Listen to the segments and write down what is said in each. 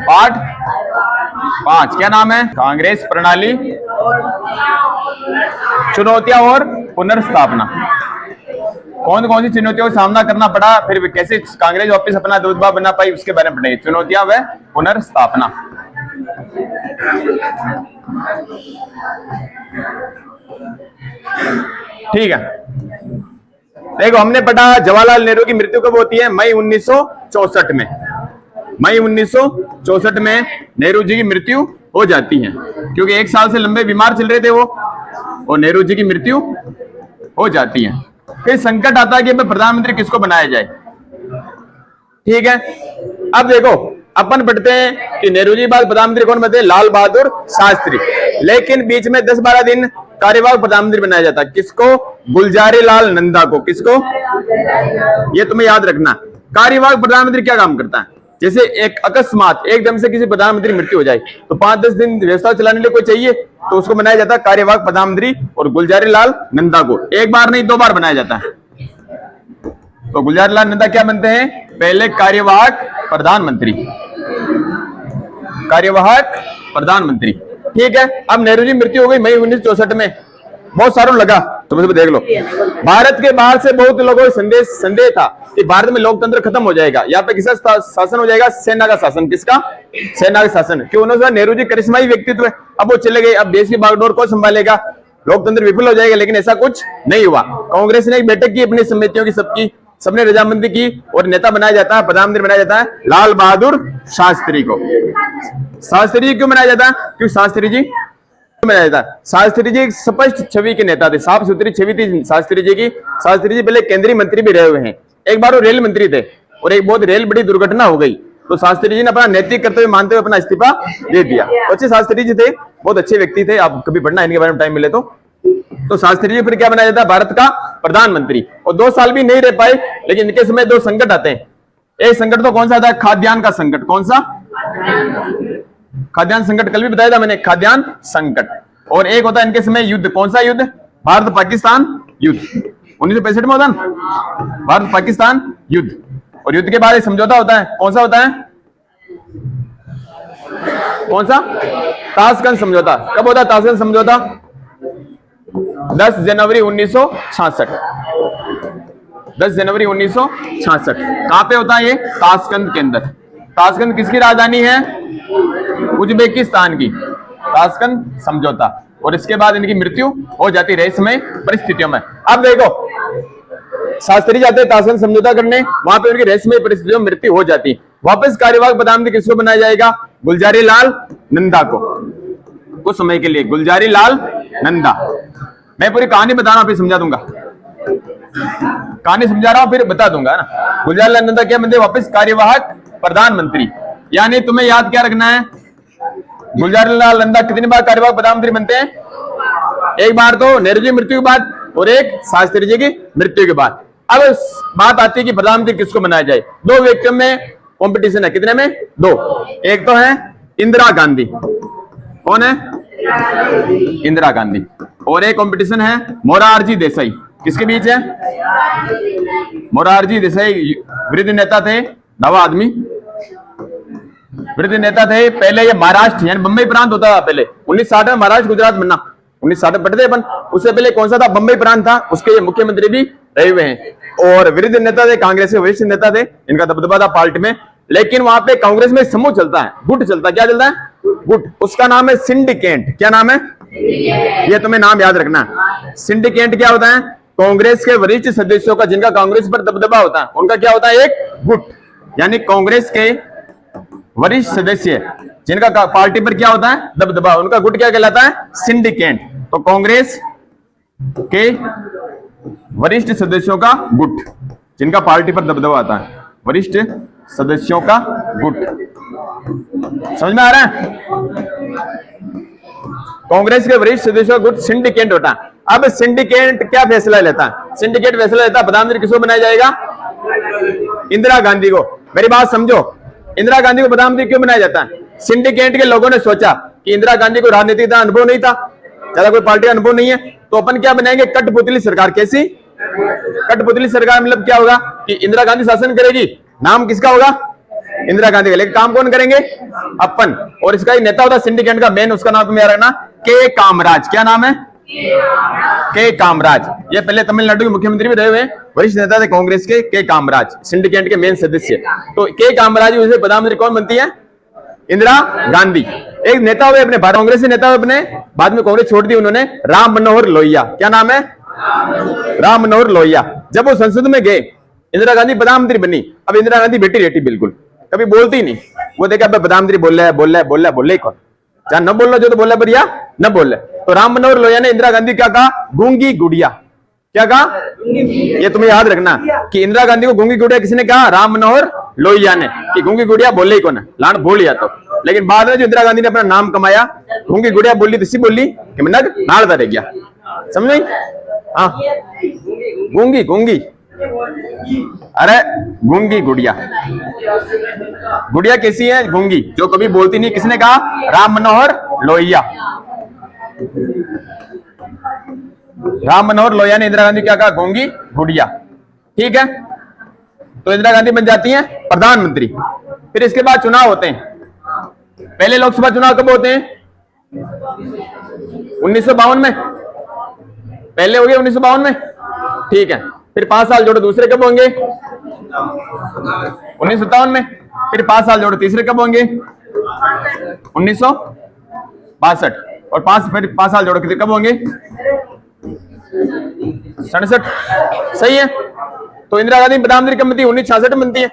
पाठ 5 क्या नाम है? कांग्रेस प्रणाली, चुनौतियां और पुनर्स्थापना। कौन कौन सी चुनौतियों का सामना करना पड़ा, फिर कैसे कांग्रेस वापस अपना रुतबा बना पाई, उसके बारे में पढ़ेंगे। चुनौतियां व पुनर्स्थापना। ठीक है, देखो हमने पढ़ा जवाहरलाल नेहरू की मृत्यु कब होती है? मई 1964 में। मई 1964 में नेहरू जी की मृत्यु हो जाती है, क्योंकि 1 साल से लंबे बीमार चल रहे थे वो, और नेहरू जी की मृत्यु हो जाती है। फिर संकट आता है कि प्रधानमंत्री किसको बनाया जाए। ठीक है, अब देखो अपन पढ़ते हैं कि नेहरू जी बाद प्रधानमंत्री कौन बनते हैं? लाल बहादुर शास्त्री। लेकिन बीच में 10-12 दिन कार्यवाहक प्रधानमंत्री बनाया जाता है। किसको? गुलजारी लाल नंदा को। किसको? ये तुम्हें याद रखना। कार्यवाहक प्रधानमंत्री क्या काम करता है? जैसे एक अकस्मात एकदम से किसी प्रधानमंत्री की मृत्यु हो जाए तो 5-10 दिन व्यवस्था चलाने के लिए कोई चाहिए, तो उसको बनाया जाता है कार्यवाहक प्रधानमंत्री। और गुलजारी लाल नंदा को 1 बार नहीं 2 बार बनाया जाता है। तो गुलजारी लाल नंदा क्या बनते हैं? पहले कार्यवाहक प्रधानमंत्री। कार्यवाहक प्रधानमंत्री। ठीक है, अब नेहरू जी मृत्यु हो गई मई 1964 में। बहुत सारों लगा, तुम्हें देख लो। भारत के बाहर से बहुत लोगों को संदेह था कि भारत में लोकतंत्र खत्म हो जाएगा, यहाँ पे किसका शासन हो जाएगा? सेना का शासन। किसका? सेना का शासन। क्यों? उन्होंने नेहरू जी करिश्माई व्यक्तित्व है, अब वो चले गए, अब देश की बागडोर कौन संभालेगा? लोकतंत्र विफल हो जाएगा। लेकिन ऐसा कुछ नहीं हुआ। कांग्रेस ने एक बैठक की अपनी समितियों की, सबकी, सबने रजामंदी की, और नेता बनाया जाता है, प्रधानमंत्री बनाया जाता है लाल बहादुर शास्त्री को। शास्त्री जी क्यों बनाया जाता है? क्योंकि शास्त्री जी शास्त्री जी एक स्पष्ट छवि के नेता थे, साफ सुथरी छवि थी शास्त्री जी की। शास्त्री जी पहले केंद्रीय मंत्री भी रहे हुए हैं, एक बार वो रेल मंत्री थे, और एक बहुत रेल बड़ी दुर्घटना हो गई, तो शास्त्री जी ने अपना नैतिक कर्तव्य मानते हुए अपना इस्तीफा दे दिया। अच्छे शास्त्री जी थे, बहुत अच्छे व्यक्ति थे, आप कभी पढ़ना इनके बारे में टाइम मिले तो शास्त्री जी फिर क्या बनाया जाता है? भारत का प्रधानमंत्री। और 2 साल भी नहीं रह पाए, लेकिन इनके समय 2 संकट आते हैं। एक संकट तो कौन सा आता है? खाद्यान्न का संकट। कौन सा? खाद्यान्न संकट, कल भी बताया था मैंने, खाद्यान्न संकट। और एक होता है इनके समय युद्ध। कौन सा युद्ध? भारत पाकिस्तान युद्ध। 1965 में होता है भारत पाकिस्तान युद्ध। और युद्ध के बाद एक समझौता होता है। कौन सा होता है? कौन सा? ताशकंद समझौता। कब होता है ताशकंद समझौता? 10 जनवरी 1966। 10 जनवरी 1966। कहां पे होता है ये? ताशकंद के अंदर। ताशकंद किसकी राजधानी है? उज्बेकिस्तान की। ताशकंद समझौता। और इसके बाद इनकी मृत्यु हो जाती है रहस्यमय परिस्थितियों में। अब देखो शास्त्री जाते हैं ताशकंद समझौता करने, वहां पे उनकी रहस्यमय परिस्थितियों में मृत्यु हो जाती है। वापस कार्यवाहक प्रधानमंत्री किसको बनाया जाएगा? गुलजारी लाल नंदा को। कुछ समय के लिए गुलजारी लाल नंदा। मैं पूरी कहानी बता रहा हूं, फिर समझा दूंगा। कहानी समझा रहा हूं, फिर बता दूंगा ना। गुलजारी लाल नंदा क्या बनते? वापस कार्यवाहक प्रधानमंत्री। यानी तुम्हें याद क्या रखना है? गुलजारी लाल नंदा कितनी बार कार्यवाहक प्रधानमंत्री बनते हैं? 1 बार तो नेहरू जी मृत्यु के बाद, और एक शास्त्री जी की मृत्यु के बाद। अब बात आती है कि प्रधानमंत्री किसको बनाया जाए। 2 व्यक्तियों में कंपटीशन है। कितने में? 2। एक तो है इंदिरा गांधी। कौन है? इंदिरा गांधी। और एक कंपटीशन है मोरारजी देसाई। किसके बीच है? मोरारजी देसाई वृद्ध नेता थे, नवा आदमी वृद्ध नेता थे। पहले ये महाराष्ट्र यानी बंबई प्रांत होता था पहले। 1960 में महाराष्ट्र गुजरात बनना, 1960 पढ़ते अपन। उससे पहले कौन सा था? बंबई प्रांत था। उसके ये मुख्यमंत्री भी रहे हुए हैं। और वृद्ध नेता थे, कांग्रेस के वरिष्ठ नेता थे, इनका दबदबा था पार्टी में। लेकिन वहां पे कांग्रेस में समूह चलता है, गुट चलता है। क्या चलता है? गुट। उसका नाम है सिंडिकेट। क्या नाम है? ये तुम्हें नाम याद रखना है। सिंडिकेट क्या होता है? कांग्रेस के वरिष्ठ सदस्यों का, जिनका कांग्रेस पर दबदबा होता है, उनका क्या होता है? एक गुट। यानी कांग्रेस के वरिष्ठ सदस्य जिनका पार्टी पर क्या होता है? दबदबा, उनका गुट क्या कहलाता है? सिंडिकेट। तो कांग्रेस के वरिष्ठ सदस्यों का गुट, जिनका पार्टी पर दबदबा आता है, वरिष्ठ सदस्यों का गुट। समझ में आ रहा है? कांग्रेस के वरिष्ठ सदस्यों का गुट सिंडिकेट होता है। अब सिंडिकेट क्या फैसला लेता है? सिंडिकेट फैसला लेता है प्रधानमंत्री किसको बनाया जाएगा? इंदिरा गांधी को। मेरी बात समझो, इंदिरा गांधी को प्रधानमंत्री क्यों बनाया जाता है? सिंडिकेट के लोगों ने सोचा कि इंदिरा गांधी को राजनीतिक अनुभव नहीं था, ज्यादा कोई पार्टी अनुभव नहीं है, तो अपन क्या बनाएंगे? कठपुतली सरकार। कैसी? कठपुतली सरकार। मतलब क्या होगा कि इंदिरा गांधी शासन करेगी, नाम किसका होगा? इंदिरा गांधी का, लेकिन काम कौन करेंगे? अपन। और इसका एक नेता होता सिंडिकेट का मेन, उसका नाम तुम्हें याद रखना, के कामराज। क्या नाम है? के कामराज। ये पहले तमिलनाडु के मुख्यमंत्री भी रहे हुए, वरिष्ठ नेता थे कांग्रेस के कामराज, सिंडिकेट के मेन सदस्य। तो के कामराज से प्रधानमंत्री कौन बनती है? इंदिरा गांधी। एक नेता हुए अपने कांग्रेस के नेता हुए अपने, बाद में कांग्रेस छोड़ दी उन्होंने, राम मनोहर लोहिया। क्या नाम है? राम मनोहर लोहिया। जब वो संसद में गए, इंदिरा गांधी प्रधानमंत्री बनी। अब इंदिरा गांधी बेटी रहती बिल्कुल, कभी बोलती नहीं। वो देखा प्रधानमंत्री बोल रहा है कौन, जहां न बोलना जो तो बोल रहा बढ़िया न बोल रहे। तो राम मनोहर लोहिया ने इंदिरा गांधी क्या कहा? गूंगी गुड़िया। क्या कहा? ये तुम्हें याद रखना कि इंदिरा गांधी को गूंगी गुड़िया किसने कहा? राम मनोहर लोहिया ने, कि गूंगी गुड़िया बोले ही कौन है, लान बोल लिया तो। लेकिन बाद में जो इंदिरा गांधी ने अपना नाम कमाया, गूंगी गुड़िया बोली तो इसी बोली कि मैं नग नाड़ता रह गया। समझ नहीं? हाँ, गूंगी गूंगी, अरे गूंगी गुड़िया। गुड़िया कैसी है? गूंगी, जो कभी बोलती नहीं। किसने कहा? राम मनोहर लोहिया। राम मनोहर लोहिया ने इंदिरा गांधी क्या कहा? गूंगी गुड़िया। ठीक है, तो इंदिरा गांधी बन जाती हैं प्रधानमंत्री। फिर इसके बाद चुनाव होते हैं। पहले लोकसभा चुनाव कब होते हैं? 1952 में। पहले हो गए 1952 में। ठीक है, फिर 5 साल जोड़ो, दूसरे कब होंगे? 1957 में। फिर 5 साल जोड़ो, तीसरे कब होंगे? 1962। और 5 साल जोड़ो, कितने कब होंगे? 67। सही है। तो इंदिरा गांधी प्रधानमंत्री कब बनती है? 1966 में बनती है।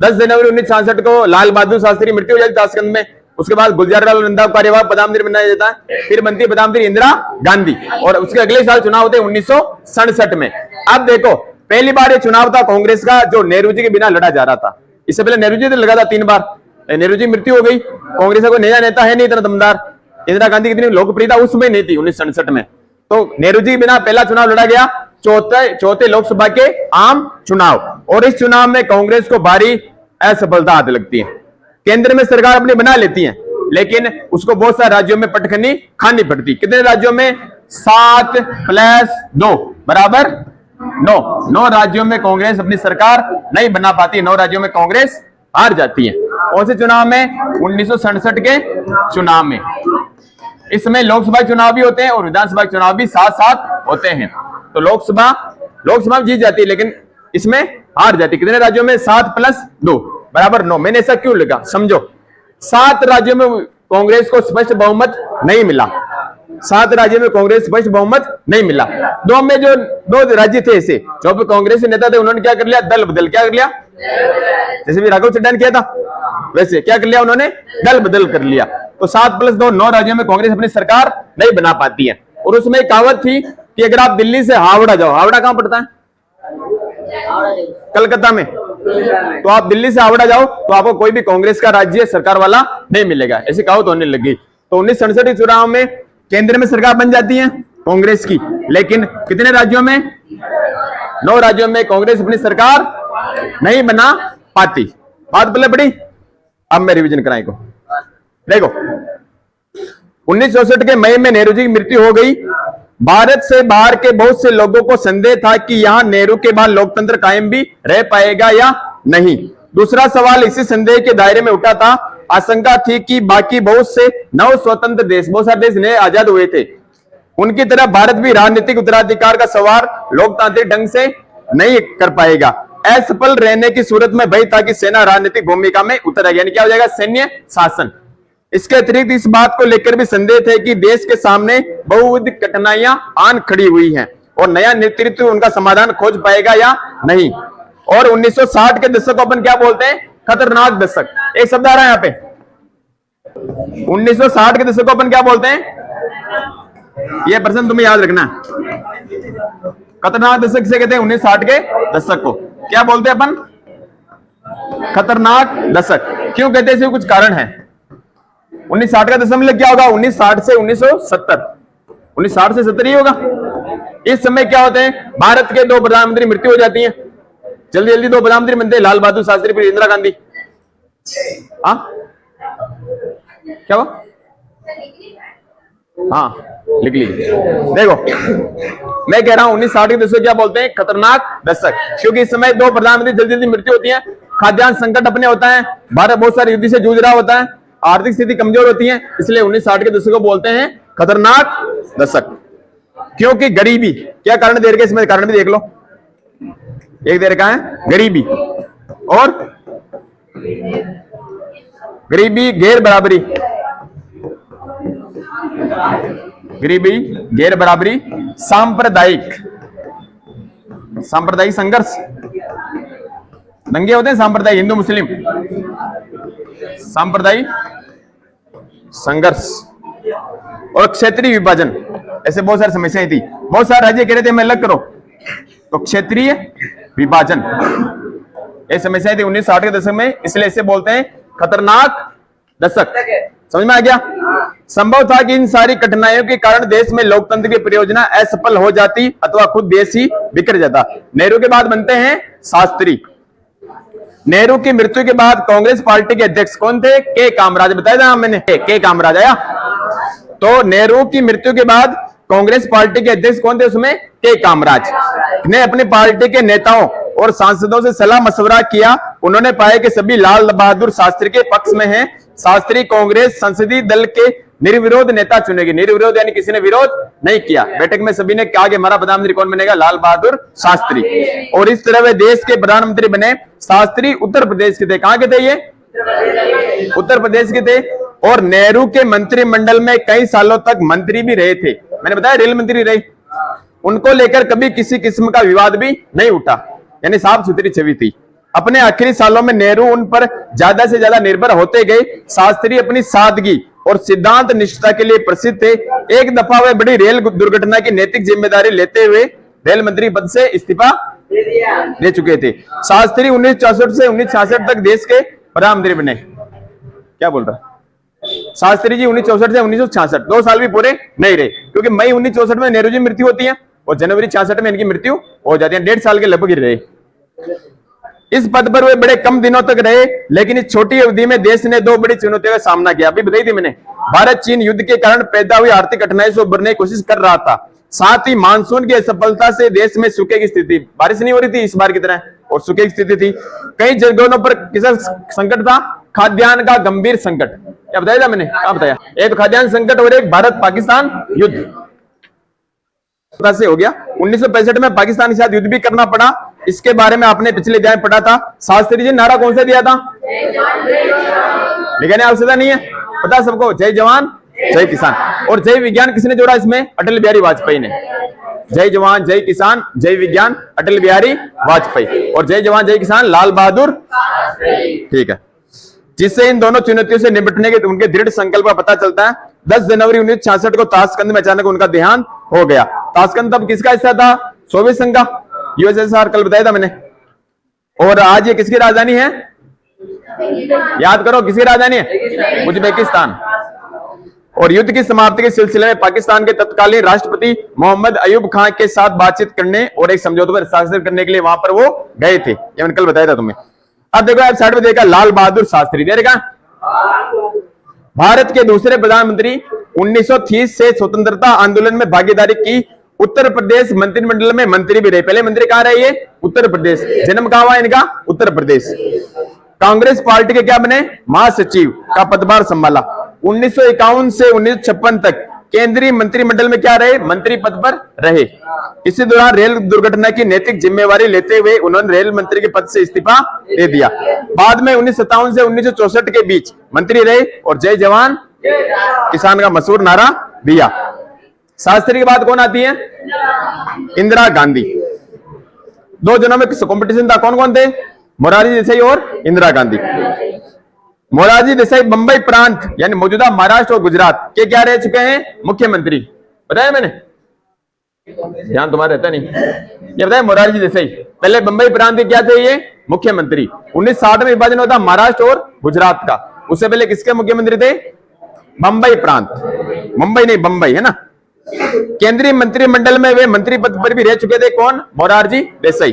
10 जनवरी 1966 को लाल बहादुर शास्त्री मृत्यु हो जाती है ताशकंद में। उसके बाद गुलजारीलाल नंदा को कार्यवाहक प्रधानमंत्री बनाया जाता है। फिर बनती है प्रधानमंत्री इंदिरा गांधी, और उसके अगले साल चुनाव होते हैं 1967 में। अब देखो, पहली बार ये चुनाव था कांग्रेस का, जो नेहरू जी के बिना लड़ा जा रहा था। इससे पहले नेहरू जी ने लगा था 3 बार, नेहरू जी मृत्यु हो गई। कांग्रेस का कोई नया नेता है नहीं इतना दमदार। इंदिरा गांधी कितनी लोकप्रियता उसमें नहीं थी 1967 में। तो नेहरू जी के बिना पहला चुनाव लड़ा गया, चौथे लोकसभा के आम चुनाव। और इस चुनाव में कांग्रेस को भारी असफलता हाथ लगती है। केंद्र में सरकार अपनी बना लेती है, लेकिन उसको बहुत सारे राज्यों में पटखनी खानी पड़ती। कितने राज्यों में? 7 + 2 बराबर 9। 9 राज्यों में कांग्रेस अपनी सरकार नहीं बना पाती। 9 राज्यों में कांग्रेस हार जाती है। कौन से चुनाव में? 1967 के चुनाव में। इसमें लोकसभा चुनाव भी होते हैं और विधानसभा चुनाव भी साथ साथ होते हैं। तो लोकसभा जीत जाती है, लेकिन इसमें हार जाती है। कितने राज्यों में? 7 + 2 बराबर 9। मैंने ऐसा क्यों लिखा समझो। 7 राज्यों में कांग्रेस को स्पष्ट बहुमत नहीं मिला। 7 राज्यों में कांग्रेस स्पष्ट बहुमत नहीं मिला। 2 में जो 2 राज्य थे ऐसे, जो भी कांग्रेस के नेता थे, उन्होंने क्या कर लिया? दल बदल। क्या कर लिया? जैसे भी राघव चड्ढा ने किया था, वैसे क्या कर लिया उन्होंने? दल बदल कर लिया। तो 7 + 2 9 राज्यों में कांग्रेस अपनी सरकार नहीं बना पाती है। और उसमें एक कहावत थी कि अगर आप दिल्ली से हावड़ा जाओ, हावड़ा कहां पड़ता है? कलकत्ता में। तो आप दिल्ली से हावड़ा जाओ तो आपको कोई भी कांग्रेस का राज्य सरकार वाला नहीं मिलेगा। ऐसी कहावत होने लगी। तो 1967 के चुनाव में केंद्र में सरकार बन जाती है कांग्रेस की, लेकिन कितने राज्यों में? 9 राज्यों में कांग्रेस अपनी सरकार नहीं बना पाती। बात पहले पड़ी, अब मैं रिवीजन कराई को। देखो, 1964 के मई में नेहरू जी की मृत्यु हो गई। भारत से बाहर के बहुत से लोगों को संदेह था कि यहां नेहरू के बाद लोकतंत्र कायम भी रह पाएगा या नहीं। दूसरा सवाल इसी संदेह के दायरे में उठा था। आशंका थी कि बाकी बहुत से नव स्वतंत्र देश, बहुत सारे देश नए आजाद हुए थे, उनकी तरह भारत भी राजनीतिक उत्तराधिकार का सवार लोकतांत्रिक ढंग से नहीं कर पाएगा। असफल रहने की सूरत में भय था कि सेना राजनीतिक भूमिका में उतर आएगी, यानी क्या हो जाएगा? सैन्य शासन। इसके अतिरिक्त इस बात को लेकर भी संदेह थे कि देश के सामने बहुविध कठिनाइयां आन खड़ी हुई हैं और नया नेतृत्व उनका समाधान खोज पाएगा या नहीं। और 1960 के दशक को अपन क्या बोलते हैं? खतरनाक दशक। एक शब्द आ रहा है यहाँ पे। 1960 के दशक को अपन क्या बोलते हैं? यह प्रश्न तुम्हें याद रखना। खतरनाक दशक से कहते हैं 1960 के दशक को। क्या बोलते हैं अपन? खतरनाक दशक। क्यों कहते हैं? इसके कुछ कारण है। 1960 का दशक में क्या होगा? 1960 से 1970, 1960 से 70 ही होगा। इस समय क्या होते हैं? भारत के 2 प्रधानमंत्री मृत्यु हो जाती है। जल्दी जल्दी 2 प्रधानमंत्री बनते हैं, लाल बहादुर शास्त्री फिर इंदिरा गांधी। हाँ क्या हुआ? हाँ लिख लीजिए। देखो, मैं कह रहा हूं 1960 के दशक क्या बोलते हैं? खतरनाक दशक, क्योंकि इस समय 2 प्रधानमंत्री जल्दी जल्दी मृत्यु होती है। खाद्यान्न संकट अपने होता है, भारत बहुत सारे युद्ध से जूझ रहा होता है, आर्थिक स्थिति कमजोर होती है, इसलिए 1960 के दशक को बोलते हैं खतरनाक दशक। क्योंकि गरीबी, क्या कारण दे रखे इसमें, कारण भी देख लो। एक दे रखा है गरीबी, और गरीबी गैर बराबरी, गरीबी गैर बराबरी, सांप्रदायिक संघर्ष, दंगे होते हैं सांप्रदायिक, हिंदू मुस्लिम, सांप्रदायिक संघर्ष, और क्षेत्रीय विभाजन। ऐसे बहुत सारी समस्याएं थी, बहुत सारे राज्य कह रहे थे हमें अलग करो, तो क्षेत्रीय विभाजन, ये समस्याएं थी 1960 के दशक में, इसलिए इसे बोलते हैं खतरनाक दशक। समझ में आ गया? संभव था कि इन सारी कठिनाइयों के कारण देश में लोकतंत्र की परियोजना असफल हो जाती अथवा खुद देश ही बिखर जाता। नेहरू के बाद बनते हैं शास्त्री। नेहरू की मृत्यु के बाद कांग्रेस पार्टी के अध्यक्ष कौन थे? के कामराज। बताया था मैंने, के कामराज आया। तो नेहरू की मृत्यु के बाद कांग्रेस पार्टी के अध्यक्ष कौन थे? उसमें के कामराज ने अपनी पार्टी के नेताओं और सांसदों से सलाह मशवरा किया। उन्होंने पाया कि सभी लाल बहादुर शास्त्री के पक्ष में हैं। शास्त्री कांग्रेस संसदीय दल के निर्विरोध नेता चुनेगी। निर्विरोध यानी किसी ने विरोध नहीं किया। बैठक में सभी ने कहा कि हमारा प्रधानमंत्री कौन बनेगा? लाल बहादुर शास्त्री। और इस तरह वे देश के प्रधानमंत्री बने। शास्त्री उत्तर प्रदेश के थे। कहां के थे ये? उत्तर प्रदेश के थे। और नेहरू के मंत्रिमंडल में कई सालों तक मंत्री भी रहे थे। मैंने बताया रेल मंत्री रहे। उनको लेकर कभी किसी किस्म का विवाद भी नहीं उठा, यानी साफ सुथरी छवि थी। अपने आखिरी सालों में नेहरू उन पर ज्यादा से ज्यादा निर्भर होते गए। शास्त्री अपनी सादगी और सिद्धांत निष्ठता के लिए प्रसिद्ध थे। एक दफा वे बड़ी रेल दुर्घटना की नैतिक जिम्मेदारी लेते हुए रेल मंत्री पद से इस्तीफा दे चुके थे। शास्त्री 1964 से 1966 तक देश के प्रधानमंत्री बने। क्या बोल रहा? शास्त्री जी 1964 से 1966, 2 साल भी पूरे नहीं रहे, क्योंकि मई 1964 में नेहरू जी मृत्यु होती है और जनवरी 66 में इनकी मृत्यु हो जाती है। 1.5 साल के लगभग रहे। इस पद पर वे बड़े कम दिनों तक रहे, लेकिन इस छोटी अवधि में देश ने 2 बड़ी चुनौतियों का सामना किया। अभी बताई थी मैंने, भारत चीन युद्ध के कारण पैदा हुई आर्थिक कठिनाई से उबरने की कोशिश कर रहा था। साथ ही मानसून की असफलता से देश में सूखे की स्थिति, बारिश नहीं हो रही थी इस बार की तरह, और सूखे की स्थिति थी। कई जगहों पर किस संकट था? खाद्यान्न का गंभीर संकट। क्या बताया था मैंने? क्या बताया? एक तो खाद्यान्न संकट और एक भारत पाकिस्तान युद्ध से हो गया। 1965 में पाकिस्तान के साथ युद्ध भी करना पड़ा। इसके बारे में आपने पिछले अध्याय पढ़ा था। शास्त्री जी नारा कौन सा दिया था? लेकिन आवश्यकता नहीं है, पता सबको, जय जवान जय किसान। और जय विज्ञान किसने जोड़ा इसमें? अटल बिहारी वाजपेयी ने। जय जवान जय किसान, जय विज्ञान अटल बिहारी वाजपेयी, और जय जवान जय किसान लाल बहादुर। ठीक है, जिससे इन दोनों चुनौतियों से निपटने के उनके दृढ़ संकल्प का पता चलता है। 10 जनवरी 1966 को ताशकंद में अचानक उनका देहांत हो गया। ताशकंद तब किसका हिस्सा था? सोवियत संघ का, यूएसएसआर, कल बताया था मैंने। और आज ये किसकी राजधानी है? याद करो, किसकी राजधानी है? उज्बेकिस्तान। और युद्ध की समाप्ति के सिलसिले में पाकिस्तान के तत्कालीन राष्ट्रपति मोहम्मद अयूब खान के साथ बातचीत करने और एक समझौते पर हस्ताक्षर करने के लिए वहां पर वो गए थे। ये मैंने कल बताया था तुम्हें। अब देखो आप साइड में देखा, लाल बहादुर शास्त्री देखा, भारत के दूसरे प्रधानमंत्री। 1930 से स्वतंत्रता आंदोलन में भागीदारी की। उत्तर प्रदेश मंत्रिमंडल में मंत्री भी रहे। पहले मंत्री कहां रहे ये? उत्तर प्रदेश। जन्म कहां हुआ इनका? उत्तर प्रदेश। कांग्रेस पार्टी के क्या बने? महासचिव का पदभार संभाला। 1951 से 1956 तक केंद्रीय मंत्रिमंडल में क्या रहे? मंत्री पद पर रहे। इसी दौरान रेल दुर्घटना की नैतिक जिम्मेवारी लेते हुए उन्होंने रेल मंत्री के पद से इस्तीफा दे दिया। बाद में 1957 से 1964 के बीच मंत्री रहे और जय जवान किसान का मशहूर नारा दिया। शास्त्री के बाद कौन आती है? इंदिरा गांधी। 2 जनों में कंपटीशन था। कौन कौन थे? मोरारजी देसाई और इंदिरा गांधी। मोरारजी देसाई बंबई प्रांत यानी मौजूदा महाराष्ट्र और गुजरात के क्या रह चुके हैं? मुख्यमंत्री। बताया मैंने, ध्यान तुम्हारा रहता नहीं। ये बताया मोरारजी देसाई पहले बंबई प्रांत के क्या थे? ये मुख्यमंत्री। 1960 में विभाजन होता महाराष्ट्र और गुजरात का। उससे पहले किसके मुख्यमंत्री थे? बंबई प्रांत, मुंबई नहीं बंबई, है ना। केंद्रीय मंत्रिमंडल में वे मंत्री पद पर भी रह चुके थे। कौन? मोरारजी देसाई।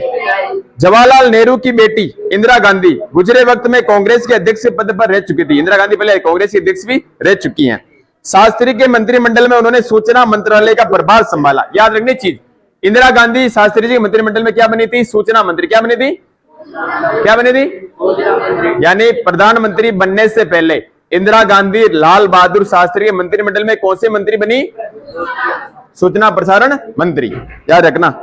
जवाहरलाल नेहरू की बेटी इंदिरा गांधी गुजरे वक्त में कांग्रेस के अध्यक्ष पद पर रह चुकी थी। इंदिरा गांधी पहले कांग्रेस की अध्यक्ष भी रह चुकी हैं। शास्त्री के मंत्रिमंडल में उन्होंने सूचना मंत्रालय का प्रभार संभाला। याद रखनी चीज, इंदिरा गांधी शास्त्री जी के मंत्रिमंडल में क्या बनी थी? सूचना मंत्री। क्या बनी थी? क्या बनी थी? यानी प्रधानमंत्री बनने से पहले इंदिरा गांधी लाल बहादुर शास्त्री के मंत्रिमंडल में कौन से मंत्री बनी? सूचना प्रसारण मंत्री। याद रखना।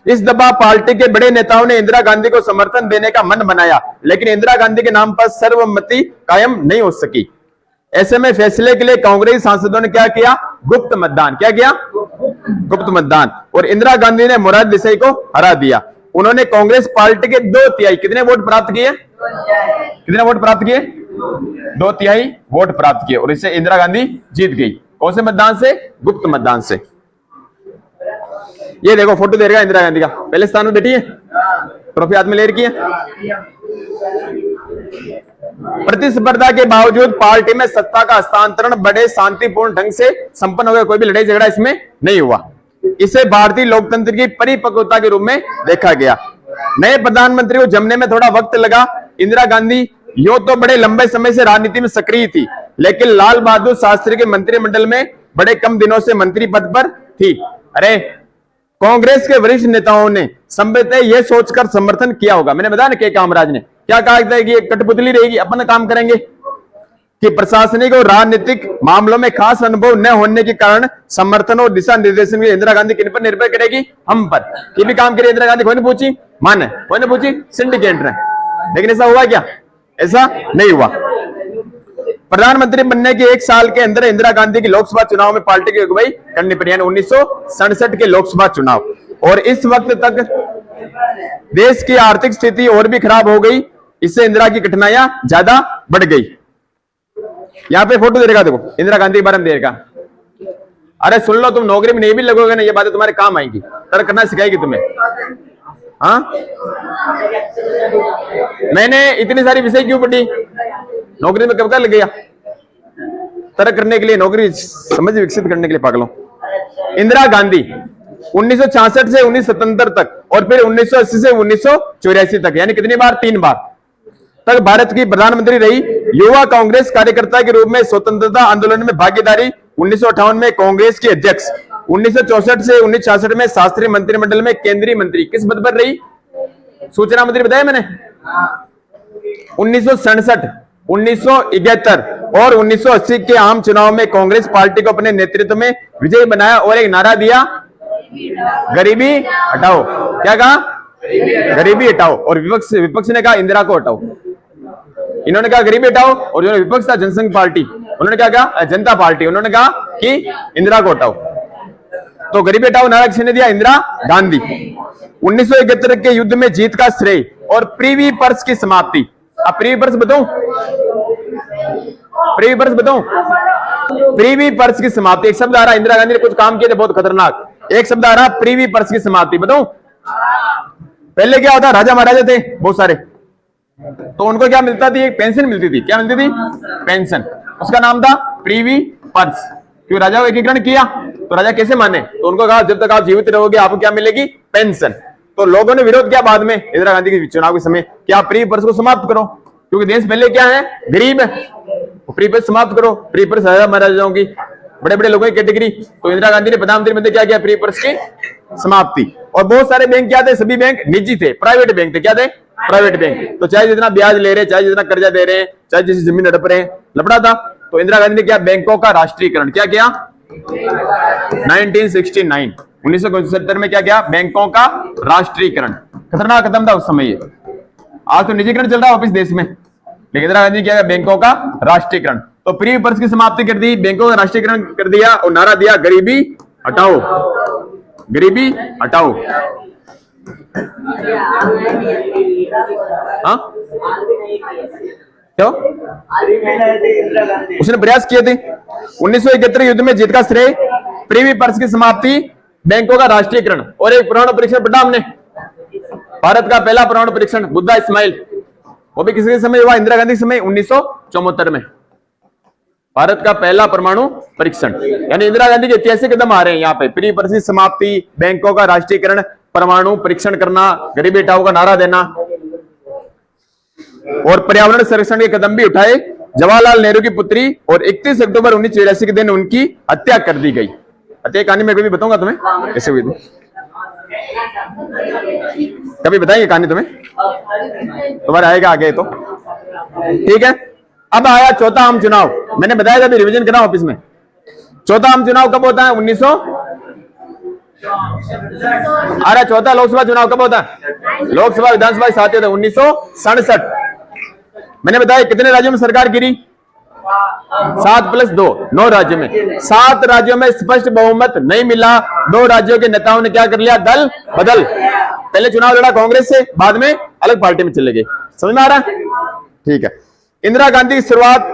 इस दफा पार्टी के बड़े नेताओं ने इंदिरा गांधी को समर्थन देने का मन बनाया, लेकिन इंदिरा गांधी के नाम पर सर्वसम्मति कायम नहीं हो सकी। ऐसे में फैसले के लिए कांग्रेस सांसदों ने क्या किया? गुप्त मतदान। क्या किया? गुप्त मतदान। और इंदिरा गांधी ने मोरारजी देसाई को हरा दिया। उन्होंने कांग्रेस पार्टी के 2/3 कितने वोट प्राप्त किए? कितने वोट प्राप्त किए? 2/3 वोट प्राप्त किए और इससे इंदिरा गांधी जीत गई। कौन से मतदान से? गुप्त मतदान से। ये देखो फोटो दे रहा इंदिरा गांधी का, पहले स्थान में बैठी है, ट्रॉफी हाथ में ले रखी है। प्रतिस्पर्धा के बावजूद पार्टी में सत्ता का हस्तांतरण बड़े शांतिपूर्ण ढंग से संपन्न हो गया। कोई भी लड़ाई झगड़ा इसमें नहीं हुआ। इसे भारतीय लोकतंत्र की परिपक्वता के रूप में देखा गया। नए प्रधानमंत्री को जमने में थोड़ा वक्त लगा। इंदिरा गांधी यूं तो बड़े लंबे समय से राजनीति में सक्रिय थी, लेकिन लाल बहादुर शास्त्री के मंत्रिमंडल में बड़े कम दिनों से मंत्री पद पर थी। अरे कांग्रेस के वरिष्ठ नेताओं ने संभवतः यह सोचकर समर्थन किया होगा, मैंने बताया ना के कामराज ने क्या कहा था कि कठपुतली रहेगी, अपन काम करेंगे, कि प्रशासनिक और राजनीतिक मामलों में खास अनुभव न होने के कारण समर्थन और दिशा निर्देशन की इंदिरा गांधी किन पर निर्भर करेगी? हम पर। ये भी काम करिए इंदिरा गांधी, कोई ने पूछी माने, कोई ने पूछी सिंडिकेट ने, लेकिन ऐसा हुआ क्या? ऐसा नहीं हुआ। प्रधानमंत्री बनने के 1 साल के अंदर इंदिरा गांधी की लोकसभा चुनाव में पार्टी की अगुवाई करनी पड़ी, यानी 1967 के लोकसभा चुनाव। और इस वक्त तक देश की आर्थिक स्थिति और भी खराब हो गई, इससे इंदिरा की कठिनाइयां ज्यादा बढ़ गई। यहां पे फोटो दे रखा, देखो इंदिरा गांधी के बारे में दे रखा। अरे सुन लो, तुम नौकरी में नहीं भी लगोगे ना, ये बातें तुम्हारे काम आएंगी, तर्क करना सिखाएगी तुम्हें। हाँ, मैंने इतनी सारी विषय क्यों पढ़ी? नौकरी में कब का लग गया? तर्क करने के लिए, नौकरी समझ विकसित करने के लिए पागलों। इंदिरा गांधी 1966 से 1977 तक और फिर 1980 से 1984 तक, यानी कितनी बार? 3 बार तक भारत की प्रधानमंत्री रही। युवा कांग्रेस कार्यकर्ता के रूप में स्वतंत्रता आंदोलन में भागीदारी। 1958 में कांग्रेस की अध्यक्ष। 1964 से 1966 में शास्त्रीय मंत्रिमंडल में केंद्रीय मंत्री। किस पद पर रही? सूचना मंत्री बताया मैंने। 1967, 1971 और 1980 के आम चुनाव में कांग्रेस पार्टी को अपने नेतृत्व में विजयी बनाया और एक नारा दिया, गरीबी हटाओ। क्या कहा? गरीबी हटाओ। और विपक्ष ने कहा इंदिरा को हटाओ। इन्होंने कहा गरीबी हटाओ, और जो विपक्ष था जनसंघ पार्टी, उन्होंने क्या कहा? जनता पार्टी, उन्होंने कहा कि इंदिरा को हटाओ। तो गरीबी हटाओ नारा किसने दिया? इंदिरा गांधी। 1971 के युद्ध में जीत का श्रेय और प्रीवी पर्स की समाप्ति। अब प्रीवी पर्स बताऊं? प्रीवी पर्स बताऊं? प्रीवी पर्स की समाप्ति, एक शब्द आ रहा है, इंदिरा गांधी ने कुछ काम किए थे बहुत खतरनाक, एक शब्द आ रहा है प्रीवी पर्स की समाप्ति। बताऊं? पहले क्या होता? राजा महाराजा थे बहुत सारे, तो उनको क्या मिलता थी? एक पेंशन मिलती थी। क्या मिलती थी? पेंशन। उसका नाम था प्रीवी पर्स। क्यों? राजा को एकीकरण किया तो राजा कैसे माने? तो उनको कहा जब तक आप जीवित रहोगे आपको क्या मिलेगी? पेंशन। तो लोगों ने विरोध किया बाद में इंदिरा गांधी के चुनाव के समय कि आप प्रीवी पर्स को समाप्त करो, क्योंकि देश पहले क्या है? गरीब है। प्रीवी पर्स समाप्त करो। प्रीवी पर्स राजा महाराजाओं की, बड़े बड़े लोगों की कैटेगरी। तो इंदिरा गांधी ने प्रधानमंत्री बनते क्या किया? प्रीवी पर्स की समाप्ति। और बहुत सारे बैंक क्या थे? सभी बैंक निजी थे, प्राइवेट बैंक थे। क्या थे? Private bank. तो चाहे जितना ब्याज ले रहे, चाहे जितना कर्जा दे रहे हैं, चाहे जिस जमीन हड़प रहे हैं, लफड़ा था। तो इंदिरा गांधी ने क्या? बैंकों का राष्ट्रीयकरण। क्या किया? 1969, 1975 में क्या किया? बैंकों का राष्ट्रीयकरण। खतरनाक कदम था उस समय। आज तो निजीकरण चल रहा है वापिस देश में, लेकिन इंदिरा गांधी ने क्या? बैंकों का राष्ट्रीयकरण। तो प्रीवी पर्स की समाप्ति कर दी, बैंकों का राष्ट्रीयकरण कर दिया और नारा दिया गरीबी हटाओ, गरीबी हटाओ। हाँ क्यों? उसने प्रयास किए थे। 1971 युद्ध में जीत का श्रेय, प्रीवी पर्स की समाप्ति, बैंकों का राष्ट्रीयकरण और एक परमाणु परीक्षण पढ़ा हमने। भारत का पहला परमाणु परीक्षण बुद्धा इस्माइल, वो भी किसके समय हुआ? इंदिरा गांधी के समय, 1974 में भारत का पहला परमाणु परीक्षण। यानी इंदिरा गांधी के ऐतिहासिक कदम आ रहे हैं यहाँ पे। प्रीवी पर्स की समाप्ति, बैंकों का राष्ट्रीयकरण, परमाणु परीक्षण करना, गरीबी हटाओ का नारा देना और पर्यावरण संरक्षण के कदम भी उठाए। जवाहरलाल नेहरू की पुत्री और 31 अक्टूबर 1984 के दिन उनकी हत्या कर दी गई। हत्या कहानी में कभी बताऊंगा तुम्हें कैसे हुई थी। कभी बताएंगे कहानी तुम्हें, तुम्हारा आएगा आगे तो, ठीक है। अब आया चौथा आम चुनाव, मैंने बताया था अभी रिवीजन करा ऑफिस में। चौथा आम चुनाव कब होता है? 1900। अरे चौथा लोकसभा चुनाव कब होता है? लोकसभा विधानसभा साथ होता है 1967। मैंने बताया कितने राज्यों में सरकार गिरी? 7+2, 9 राज्यों में। 7 राज्यों में स्पष्ट बहुमत नहीं मिला, 2 राज्यों के नेताओं ने क्या कर लिया? दल बदल। पहले चुनाव लड़ा कांग्रेस से, बाद में अलग पार्टी में चले गए। समझ में आ रहा है? ठीक है। इंदिरा गांधी की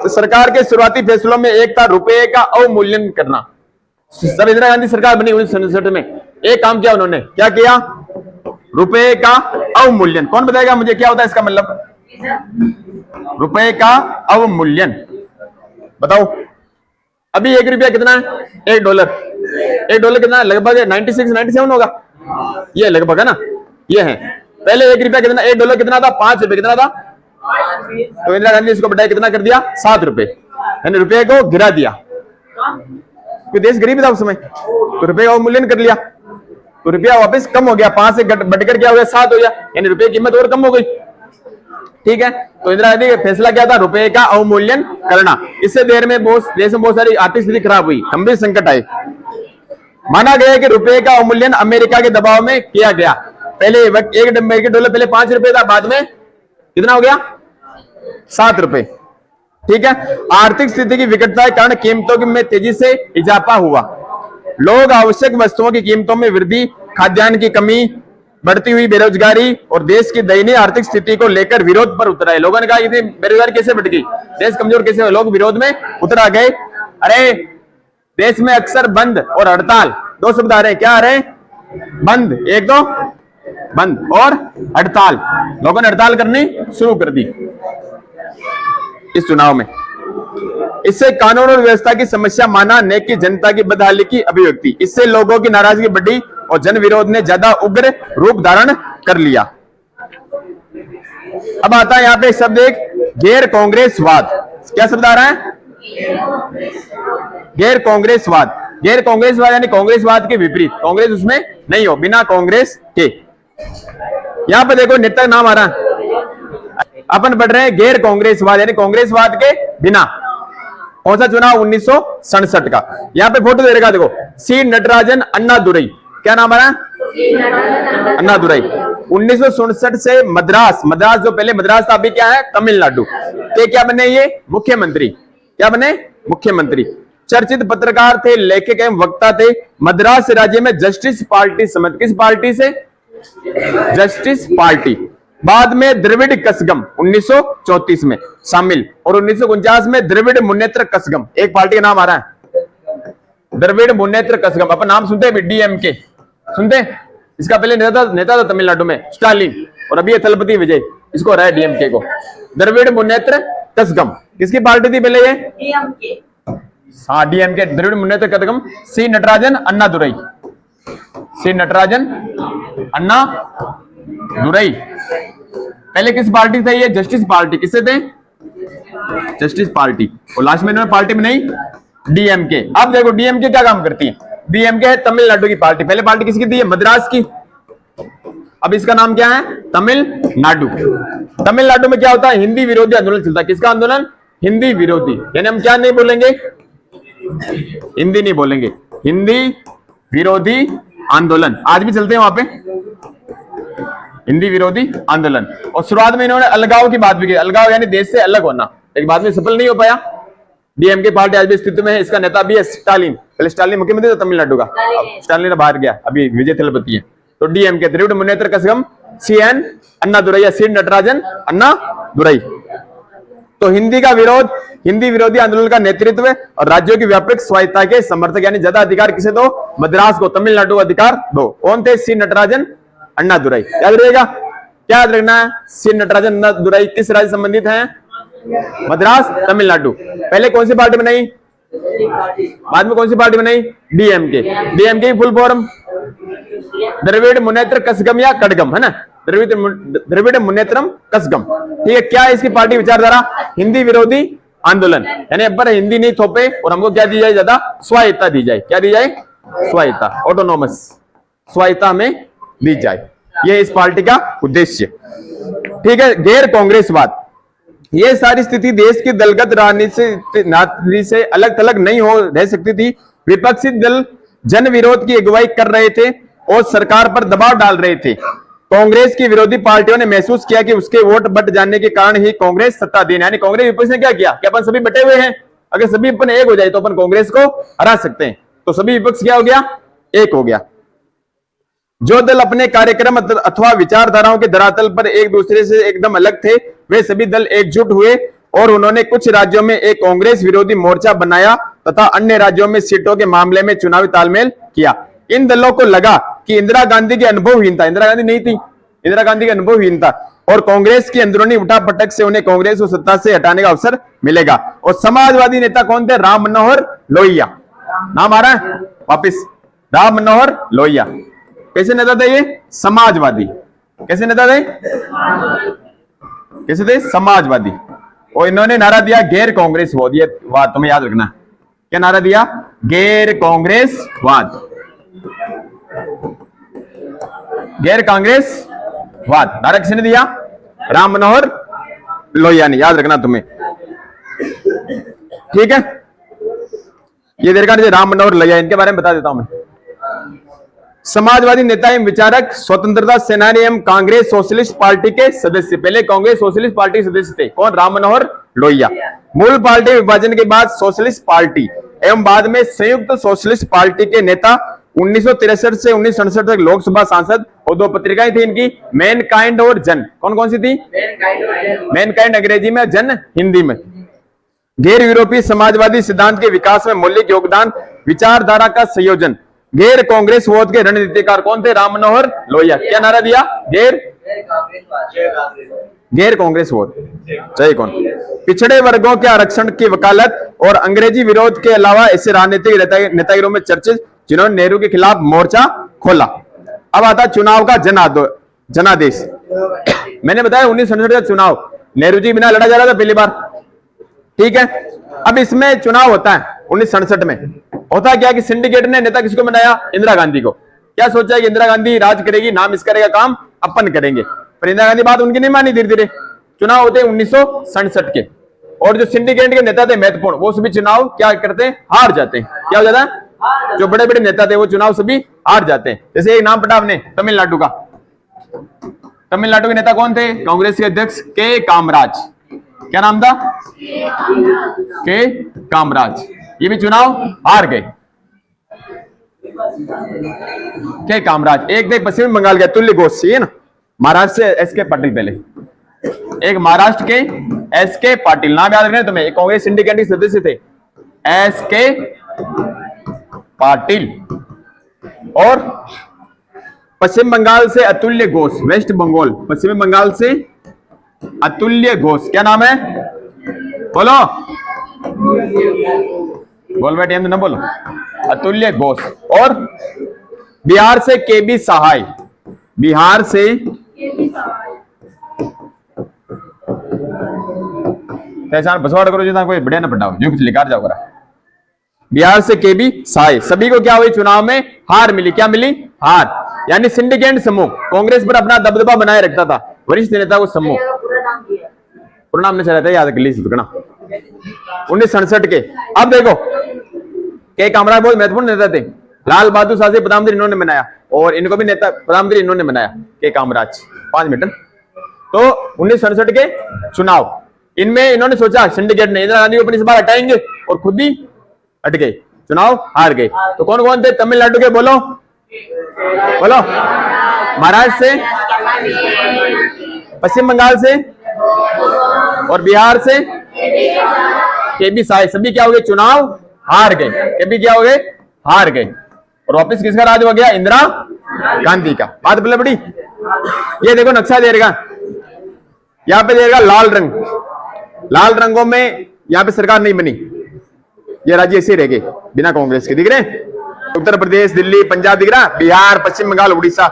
सरकार के शुरुआती फैसलों में एक था रुपए का अवमूल्यन करना। जब इंदिरा गांधी सरकार बनी 1967 में, एक काम किया उन्होंने, क्या किया? रुपए का अवमूल्यन। कौन बताएगा मुझे क्या होता है इसका मतलब? रुपए का अवमूल्यन बताओ। अभी 1 रुपया कितना है? $1। $1 कितना है? लगभग 96 97 होगा, ये लगभग है ना, ये है। पहले 1 रुपया कितना? $1 कितना था? 5 रुपए कितना था? तो इंदिरा गांधी इसको बढ़ाया कितना कर दिया? 7 रुपए, यानी रुपये को गिरा दिया, क्योंकि देश गरीब था उस समय, तो रुपये का अवमूल्यन कर लिया, तो रुपया वापस कम हो गया, 5 से बढ़कर क्या हो गया? 7 हो गया, यानी रुपये की कीमत और कम हो गई। ठीक है, तो इंदिरा गांधी का फैसला क्या था? रुपए का अवमूल्यन करना। इससे देश में बहुत सारी आर्थिक स्थिति खराब हुई, गंभीर संकट आए। माना गया कि रुपए का अवमूल्यन अमेरिका के दबाव में किया गया। पहले $1 पहले 5 रुपए था, बाद में कितना हो गया? 7 रुपए। ठीक है, आर्थिक स्थिति की विकटता के कारण कीमतों में तेजी से इजाफा हुआ। लोग आवश्यक वस्तुओं की कीमतों में वृद्धि, खाद्यान्न की कमी, बढ़ती हुई बेरोजगारी और देश की दयनीय आर्थिक स्थिति को लेकर विरोध पर उतर आए। लोगों ने कहा ये बेरोजगारी कैसे बढ़ गई, देश कमजोर कैसे हुआ? लोग विरोध में उतर आ गए। अरे देश में अक्सर बंद और हड़ताल, 2 शब्द आ रहे हैं, क्या आ रहे हैं? बंद, एक दो बंद और हड़ताल। लोगों ने हड़ताल करनी शुरू कर दी इस चुनाव में। इससे कानून और व्यवस्था की समस्या माना न कि जनता की बदहाली की अभिव्यक्ति। इससे लोगों की नाराजगी बढ़ी और जन विरोध ने ज्यादा उग्र रूप धारण कर लिया। अब आता है यहां पे शब्द एक, गैर कांग्रेसवाद। क्या शब्द आ रहा है? गैर कांग्रेसवाद। गैर कांग्रेसवाद यानी कांग्रेसवाद के विपरीत, कांग्रेस उसमें नहीं हो, बिना कांग्रेस के। यहां पे देखो नेता का नाम आ रहा है, अपन पढ़ रहे हैं गैर कांग्रेसवाद यानी कांग्रेसवाद के बिना। कौन सा चुनाव? 1967 का। यहां पे फोटो दे रखा, देखो, सी नटराजन, अन्ना दुरई। क्या नाम आ रहा है? अन्ना दुरई। 1967 से मद्रास जो पहले मद्रास था, अभी क्या है? तमिलनाडु के क्या बने? ये मुख्यमंत्री। क्या बने? मुख्यमंत्री। चर्चित पत्रकार थे, लेखक एवं वक्ता थे। मद्रास राज्य में जस्टिस पार्टी समिति, किस पार्टी से? Justice party. बाद में द्रविड़ कसगम 1934 में शामिल, और 1949 में द्रविड़ मुन्नेत्र कसगम, एक पार्टी का नाम आ रहा है द्रविड़ मुन्नेत्र कसगम। अपन नाम सुनते हैं डीएमके, सुनते हैं? इसका पहले नेता था तमिलनाडु में स्टालिन, और अभी ये थलपति विजय, इसको रहा है डीएमके को। द्रविड़ मुन्नेत्र कसगम किसकी पार्टी थी पहले? ये डीएमके। हाँ, डीएमके, द्रविड़ मुन्नेत्र कसगम। सी नटराजन, अन्ना दुरई। सी नटराजन, अन्ना दुरई। पहले किस पार्टी थे ये? Justice party. किससे थे? Justice party. और लास्ट में इन्होंने पार्टी में नहीं, डीएमके। अब देखो डीएमके क्या काम करती है? डीएमके है तमिलनाडु की पार्टी। पहले पार्टी किसकी थी? मद्रास की। अब इसका नाम क्या है? तमिलनाडु। तमिलनाडु में क्या होता है? हिंदी विरोधी आंदोलन चलता है। किसका आंदोलन? हिंदी विरोधी, यानी हम क्या नहीं बोलेंगे? हिंदी नहीं बोलेंगे, हिंदी विरोधी आंदोलन। आज भी चलते हैं वहां पे हिंदी विरोधी आंदोलन। और शुरुआत में इन्होंने अलगाव की बात भी की। अलगाव यानी देश से अलग होना, एक बाद में सफल नहीं हो पाया। डीएमके पार्टी आज भी अस्तित्व में है। इसका नेता भी है स्टालिन। पहले स्टालिन मुख्यमंत्री था तमिलनाडु का, स्टालिन ने बाहर गया, अभी विजय थलपति है। तो डीएमके द्रविड़ मुन्नेत्र कसगम, सीएन अन्ना दुरई, सी नटराजन, अन्ना दुरई। तो हिंदी का विरोध, हिंदी विरोधी आंदोलन का नेतृत्व और राज्यों की व्यापक स्वायत्ता के समर्थक, यानी ज्यादा अधिकार किसे दो? मद्रास को, तमिलनाडु अधिकार दो। कौन थे? सी नटराजन, अन्ना दुरई। याद रहेगा, क्या याद रखना है? सी नटराजन, अन्ना दुरई किस राज्य संबंधित हैं? मद्रास, तमिलनाडु। पहले कौन सी पार्टी बनाई? बाद में कौन सी पार्टी बनाई? डीएमके। डीएमके की फुल फॉर्म द्रविड़ मुन्नेत्र कसगम या कड़गम, है ना? द्रविड़ मुन्नेत्रम कसगम। ठीक है, क्या है इसकी पार्टी विचारधारा? हिंदी विरोधी आंदोलन, यानी अब पर हिंदी नहीं थोपे और हमको क्या दी जाए? ज्यादा स्वायत्ता दी जाए। क्या दी जाए? स्वायत्ता, ऑटोनोमस। स्वायत्ता में दी जाए, ये इस पार्टी का उद्देश्य। ठीक है, गैर कांग्रेसवाद, ये सारी स्थिति देश की दलगत राजनीति से अलग थलग नहीं हो रह सकती थी। विपक्षी दल जन विरोध की अगुवाई कर रहे थे और सरकार पर दबाव डाल रहे थे। कांग्रेस की विरोधी पार्टियों ने महसूस किया कि उसके वोट बट जाने के कारण ही कांग्रेस सत्ताधीन, यानी कांग्रेस विपक्ष ने क्या किया कि अपन सभी बटे हुए हैं, अगर सभी अपन एक हो जाए तो अपन कांग्रेस को हरा सकते हैं। तो सभी विपक्ष क्या हो गया, एक हो गया। जो दल अपने कार्यक्रम अथवा विचारधाराओं के धरातल पर एक दूसरे से एकदम अलग थे, वे सभी दल एकजुट हुए और उन्होंने कुछ राज्यों में एक कांग्रेस विरोधी मोर्चा बनाया तथा अन्य राज्यों में सीटों के मामले में चुनावी तालमेल किया। इन दलों को लगा कि इंदिरा गांधी की अनुभवहीनता, इंदिरा गांधी नहीं थी, इंदिरा गांधी की अनुभवहीनता और कांग्रेस की अंदरूनी उठापटक से उन्हें कांग्रेस को सत्ता से हटाने का अवसर मिलेगा। और समाजवादी नेता कौन थे, राम मनोहर लोहिया, नाम आ रहा है वापिस, राम मनोहर लोहिया। कैसे नेता थे ये, समाजवादी। कैसे नेता थे, कैसे थे, समाजवादी। और इन्होंने नारा दिया गैर कांग्रेसवाद, ये बात तुम्हें याद रखना। क्या नारा दिया, गैर कांग्रेसवाद, गैर कांग्रेसवाद। नारा किसने दिया, राम मनोहर लोहिया ने, याद रखना तुम्हें। ठीक है, ये देखा राम मनोहर लोहिया, इनके बारे में बता देता हूं मैं। समाजवादी नेता एवं विचारक, स्वतंत्रता सेनानी एवं कांग्रेस सोशलिस्ट पार्टी के सदस्य। पहले कांग्रेस सोशलिस्ट पार्टी के सदस्य थे, कौन, राम मनोहर लोहिया। मूल पार्टी विभाजन के बाद सोशलिस्ट पार्टी एवं बाद में संयुक्त सोशलिस्ट पार्टी के नेता। 1963 से 1967 तक लोकसभा सांसद और दो पत्रिकाएं थी इनकी, मैनकाइंड और जन। कौन कौन सी थी, मैनकाइंड अंग्रेजी में, जन हिंदी में। गैर यूरोपीय समाजवादी सिद्धांत के विकास में मौलिक योगदान, विचारधारा का संयोजन। गैर कांग्रेसवाद के रणनीतिकार कौन थे, राम मनोहर लोहिया। क्या नारा दिया, गैर कांग्रेसवाद, चाहिए कौन, पिछड़े वर्गों के आरक्षण की वकालत और अंग्रेजी विरोध के अलावा ऐसे राजनीतिक नेतागिरों में चर्चित जिन्होंने नेहरू के खिलाफ मोर्चा खोला। अब आता चुनाव का जनादेश। मैंने बताया 1967 का चुनाव नेहरू जी बिना लड़ा जा रहा था पहली बार। ठीक है, अब इसमें चुनाव होता है 1967 में। होता क्या कि सिंडिकेट ने नेता किसको बनाया, इंदिरा गांधी को। क्या सोचा कि इंदिरा गांधी राज करेगी, नाम इसका रहेगा, काम अपन करेंगे। पर इंदिरा गांधी बात उनकी नहीं मानी, धीरे धीरे चुनाव होते 1967 के। और जो सिंडिकेट के नेता थे महत्वपूर्ण, वो सभी चुनाव क्या करते हैं, हार जाते हैं। क्या हो जाता है, जो बड़े बड़े नेता थे वो चुनाव सभी हार जाते हैं। जैसे एक नाम पटा आपने, तमिलनाडु का, तमिलनाडु के नेता कौन थे, कांग्रेस के अध्यक्ष के कामराज। क्या नाम था, के कामराज। ये भी चुनाव हार गए, के कामराज। एक थे पश्चिम बंगाल के अतुल्य घोष, है ना, महाराष्ट्र से एस के पाटिल। पहले एक महाराष्ट्र के एस के पाटिल, नाम याद रखना तुम्हें, कांग्रेस सिंडिकेट के सदस्य थे, एस के पाटिल। और पश्चिम बंगाल से अतुल्य घोष, वेस्ट बंगाल, पश्चिम बंगाल से अतुल्य घोष। क्या नाम है, बोलो, बोल बैठे ना, बोलो, अतुल्य घोष। और बिहार से केबी सहाय, बिहार से बसवाड़ करो जितना कोई बढ़िया ना पटाओ, जो कुछ लिखा जाओ करा। बिहार से केबी सहाय। सभी को क्या हुई, चुनाव में हार मिली। क्या मिली, हार। यानी सिंडिकेट समूह कांग्रेस पर अपना दबदबा बनाए रखता था, वरिष्ठ नेता को समूह, पूरा नाम नहीं चला था, याद कर लीजिए 1967 के। अब देखो के कामराज बहुत महत्वपूर्ण नेता थे। लाल बहादुर शास्त्री प्रधानमंत्री इन्होंने बनाया, और इनको भी नेता प्रधानमंत्री इन्होंने बनाया, के कामराज। 5 मिनट। तो 1967 के चुनाव, इनमें इन्होंने सोचा, सिंडिकेट ने, इंदिरा गांधी को अपनी सभा हटाएंगे, और खुद भी हट गए, चुनाव हार गए। तो कौन कौन थे, तमिलनाडु के, बोलो बोलो, महाराष्ट्र से, पश्चिम बंगाल से और बिहार से केबी सहाय। सभी क्या हो गए, चुनाव हार गए। केबी क्या हो गए, हार गए। और वापस किसका राज हो गया, इंदिरा गांधी का। बात बोले बड़ी। ये देखो नक्शा दे देगा, यहाँ पे देगा लाल रंग, लाल रंगों में यहाँ पे सरकार नहीं बनी, ये राज्य ऐसे रह गए बिना कांग्रेस के। दिख रहे, उत्तर प्रदेश, दिल्ली, पंजाब दिख रहा, बिहार, पश्चिम बंगाल, उड़ीसा,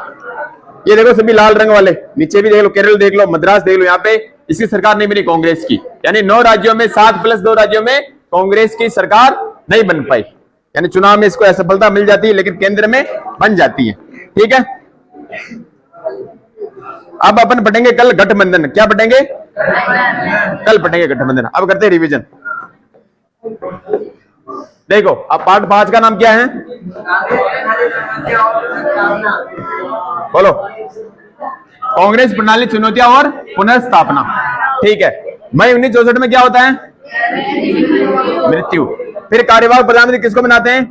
ये देखो सभी लाल रंग वाले। नीचे भी देख लो, केरल देख लो, मद्रास देख लो, यहाँ पे इसकी सरकार नहीं बनी कांग्रेस की। यानी 9 राज्यों में 7+2 राज्यों में कांग्रेस की सरकार नहीं बन पाई। यानी चुनाव में इसको असफलता मिल जाती है, लेकिन केंद्र में बन जाती है। ठीक है, अब अपन पढ़ेंगे कल गठबंधन। क्या पढ़ेंगे? कल पढ़ेंगे गठबंधन। अब करते हैं रिवीजन। देखो अब पार्ट 5 का नाम क्या है? बोलो। कांग्रेस प्रणाली, चुनौतियां और पुनर्स्थापना। ठीक है। मई 1964 में क्या होता है? मृत्यु। फिर कार्यवाहक प्रधानमंत्री किसको बनाते हैं?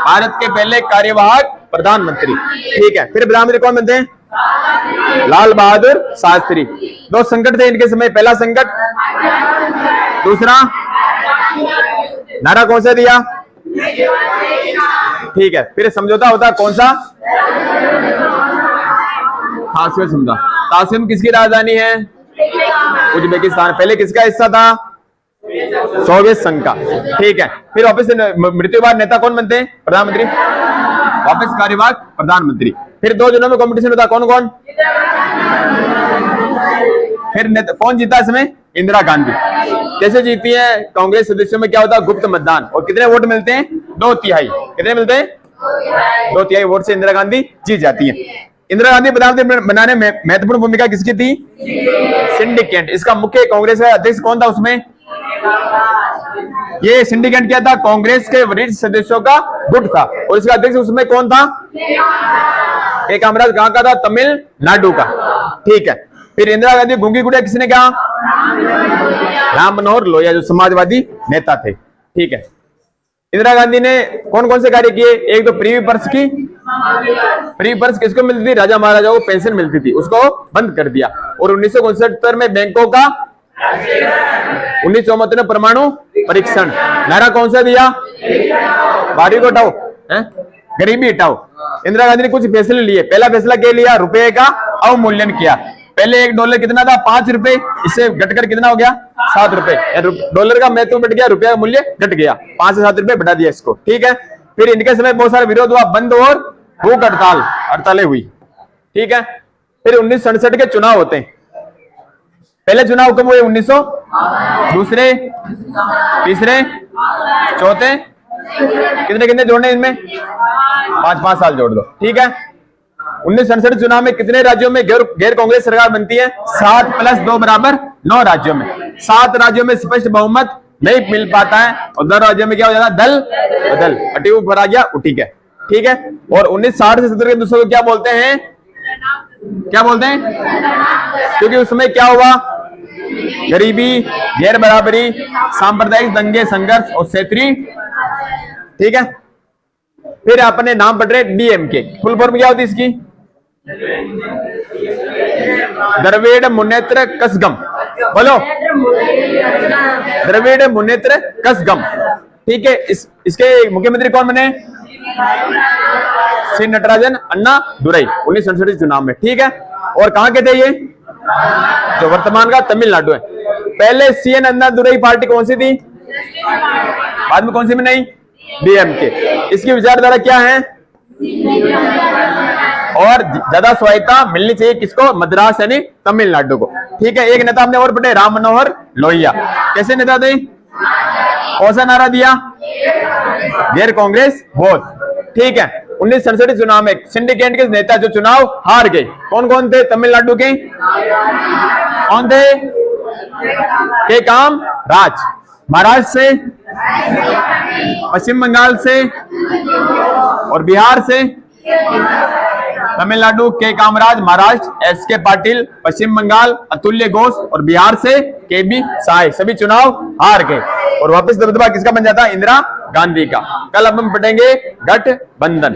भारत के पहले कार्यवाहक प्रधानमंत्री। ठीक है। फिर प्रधानमंत्री कौन बनते हैं? लाल बहादुर शास्त्री। दो संकट थे इनके समय। पहला संकट, दूसरा नारा कौन सा दिया? ठीक है। फिर समझौता होता कौन सा? ताशकंद समझौता। ताशकंद किसकी राजधानी है? उज्बेकिस्तान। पहले किसका हिस्सा था? सोवियत संघ का। ठीक है। फिर वापस मृत्यु बाद नेता कौन बनते हैं? प्रधानमंत्री। वापस कार्यवाहक प्रधानमंत्री। फिर 2 जनों में कंपटीशन होता, कौन कौन? फिर कौन जीता इसमें? इंदिरा गांधी। कैसे जीती है? कांग्रेस सदस्यों में क्या होता है? गुप्त मतदान। और कितने वोट मिलते हैं? 2/3। कितने मिलते हैं? 2/3 वोट से इंदिरा गांधी जीत जाती है। इंदिरा गांधी प्रधानमंत्री बनाने में महत्वपूर्ण भूमिका किसकी थी? सिंडिकेट। इसका मुख्य कांग्रेस का अध्यक्ष कौन था उसमें? ये सिंडिकेट क्या था? कांग्रेस के वरिष्ठ सदस्यों का गुट था। और इसका अध्यक्ष उसमें कौन था? के कामराज। कहां का था? तमिलनाडु का। ठीक है। फिर इंदिरा गांधी गूंगी गुड़िया किसने कहा? राम मनोहर लोहिया, जो समाजवादी नेता थे। ठीक है। इंदिरा गांधी ने कौन कौन से कार्य किए? एक तो प्रीवी पर्स की। प्रीवी पर्स किसको मिलती थी? राजा महाराजाओं को पेंशन मिलती थी, उसको बंद कर दिया। और 1969 में बैंकों का 1974 में परमाणु परीक्षण। नारा कौन सा दिया? बारी को हटाओ, गरीबी हटाओ। इंदिरा गांधी ने कुछ फैसले लिए। पहला फैसला क्या लिया? रुपए का अवमूल्यन किया। पहले $1 कितना था? 5 रुपए। इससे घटकर कितना हो गया? 7 रुपए। डॉलर का महत्व बढ़ गया, रुपया का मूल्य घट गया। 5 से 7 रुपए बढ़ा दिया इसको। ठीक है। फिर इनके समय बहुत सारा विरोध हुआ, बंद और भूख हड़तालें हुई। ठीक है। फिर 1967 के चुनाव होते हैं। पहले चुनाव कब हुए? 1900। दूसरे, तीसरे, चौथे, कितने कितने जोड़ने इनमें? 5-5 साल जोड़ दो। ठीक है। 1967 चुनाव में कितने राज्यों में गैर कांग्रेस सरकार बनती है? 7 + 2 = 9 राज्यों में। 7 राज्यों में स्पष्ट बहुमत नहीं मिल पाता है और 10 राज्यों में क्या हो जाता है? दल बदल। अटी ऊपर आ गया, उठी गया। ठीक है। और 1960 से 70 के दूसरों को क्या बोलते हैं? क्या बोलते हैं? क्योंकि उसमें क्या हुआ? गरीबी, गैर बराबरी, सांप्रदायिक दंगे, संघर्ष और क्षेत्रीय। ठीक है। फिर अपने नाम पढ़ रहे DMK। फुल फॉर्म क्या होती है इसकी? द्रविड़ मुन्नेत्र कसगम। बोलो, द्रविड़ मुन्नेत्र कसगम। ठीक है। इसके मुख्यमंत्री कौन बने? सी नटराजन अन्ना दुरई 1967 चुनाव में। ठीक है। और कहां के थे ये? जो वर्तमान का तमिलनाडु है। पहले CN अन्ना दुरई पार्टी कौन सी थी? बाद में कौन सी में? नहीं, DMK। इसकी विचारधारा क्या है? और ज्यादा स्वायत्ता मिलनी चाहिए किसको? मद्रास यानी तमिलनाडु को। ठीक है। एक नेता हमने और पढ़े, राम मनोहर लोहिया। कैसे नेता थे? कौन सा नारा दिया? गैर कांग्रेस वोट। ठीक है। 1967 चुनाव में सिंडिकेट के नेता जो चुनाव हार गए, कौन कौन थे? तमिलनाडु के कौन थे? के काम राज। महाराष्ट्र से, पश्चिम बंगाल से और बिहार से। तमिलनाडु के कामराज, महाराष्ट्र SK पाटिल, पश्चिम बंगाल अतुल्य घोष और बिहार से KB साय। सभी चुनाव हार गए और वापस दबदबा किसका बन जाता? इंदिरा गांधी का। कल अब हम पढ़ेंगे गठबंधन।